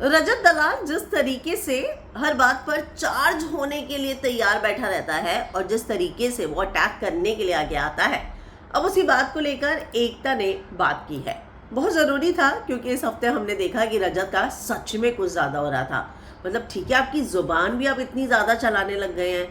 रजत दलाल जिस तरीके से हर बात पर चार्ज होने के लिए तैयार बैठा रहता है और जिस तरीके से वो अटैक करने के लिए आगे आता है, अब उसी बात को लेकर एकता ने बात की है। बहुत ज़रूरी था क्योंकि इस हफ्ते हमने देखा कि रजत का सच में कुछ ज़्यादा हो रहा था। मतलब ठीक है, आपकी ज़ुबान भी आप इतनी ज़्यादा चलाने लग गए हैं,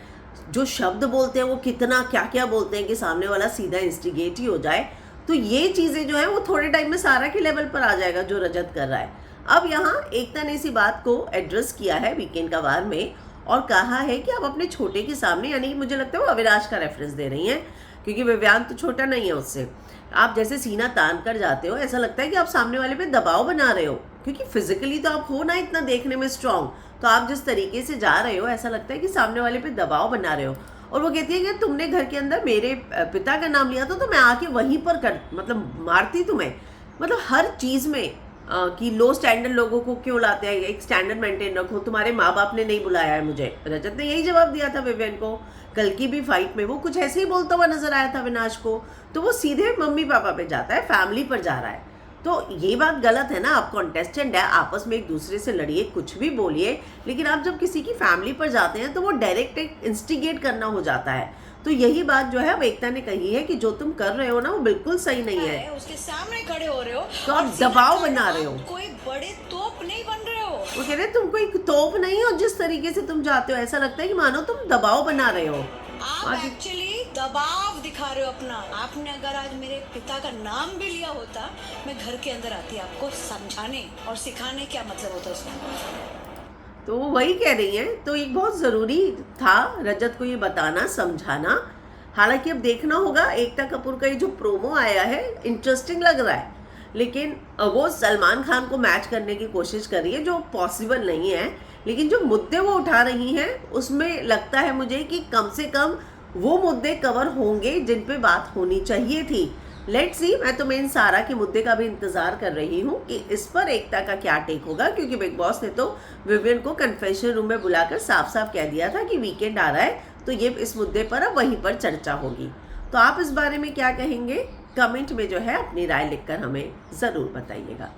जो शब्द बोलते हैं वो कितना क्या क्या बोलते हैं कि सामने वाला सीधा इंस्टिगेट ही हो जाए। तो ये चीज़ें जो है वो थोड़े टाइम में सारा के लेवल पर आ जाएगा जो रजत कर रहा है। अब यहाँ एकता ने इसी बात को एड्रेस किया है वीकेंड का वार में और कहा है कि आप अपने छोटे के सामने, यानी मुझे लगता है वो अविनाश का रेफरेंस दे रही हैं क्योंकि विव्यांत तो छोटा नहीं है उससे, आप जैसे सीना तान कर जाते हो, ऐसा लगता है कि आप सामने वाले पे दबाव बना रहे हो क्योंकि फिजिकली तो आप हो ना इतना देखने में स्ट्रांग, तो आप जिस तरीके से जा रहे हो ऐसा लगता है कि सामने वाले पे दबाव बना रहे हो। और वो कहती है कि तुमने घर के अंदर मेरे पिता का नाम लिया था तो मैं आके वहीं पर कर मतलब मारती तुम्हें। मतलब हर चीज़ में कि लो स्टैंडर्ड लोगों को क्यों लाते हैं, एक स्टैंडर्ड मेंटेन रखो, तुम्हारे माँ बाप ने नहीं बुलाया है मुझे। रजत ने यही जवाब दिया था विवेन को। कल की भी फाइट में वो कुछ ऐसे ही बोलता हुआ नजर आया था विनाश को, तो वो सीधे मम्मी पापा पे जाता है, फैमिली पर जा रहा है। तो ये बात गलत है ना, आप कॉन्टेस्टेंट है, आपस में एक दूसरे से लड़िए, कुछ भी बोलिए, लेकिन आप जब किसी की फैमिली पर जाते हैं तो वो डायरेक्ट एक इंस्टिगेट करना हो जाता है। तो यही बात जो है अब एकता ने कही है कि जो तुम कर रहे हो ना वो बिल्कुल सही नहीं है। उसके सामने खड़े हो रहे हो तो आप दबाव बना रहे हो, कोई बड़े तोप नहीं बन रहे हो। वो कह रहे तुम कोई तोप नहीं हो, जिस तरीके से तुम जाते हो ऐसा लगता है कि मानो तुम दबाव बना रहे हो। आप एक्चुअली दबाव दिखा रहे हो अपना। आपने अगर आज मेरे पिता का नाम भी लिया होता, मैं घर के अंदर आती आपको समझाने और सिखाने क्या मतलब होता उसका। तो वो वही कह रही हैं, तो एक बहुत ज़रूरी था रजत को ये बताना, समझाना। हालांकि अब देखना होगा, एकता कपूर का ये जो प्रोमो आया है इंटरेस्टिंग लग रहा है, लेकिन वो सलमान खान को मैच करने की कोशिश कर रही है जो पॉसिबल नहीं है। लेकिन जो मुद्दे वो उठा रही हैं उसमें लगता है मुझे कि कम से कम वो मुद्दे कवर होंगे जिन पे बात होनी चाहिए थी। लेट्स सी, मैं तो मेन सारा के मुद्दे का भी इंतजार कर रही हूँ कि इस पर एकता का क्या टेक होगा, क्योंकि बिग बॉस ने तो विवियन को कन्फेशन रूम में बुलाकर साफ साफ कह दिया था कि वीकेंड आ रहा है तो ये इस मुद्दे पर अब वहीं पर चर्चा होगी। तो आप इस बारे में क्या कहेंगे, कमेंट में जो है अपनी राय लिखकर हमें ज़रूर बताइएगा।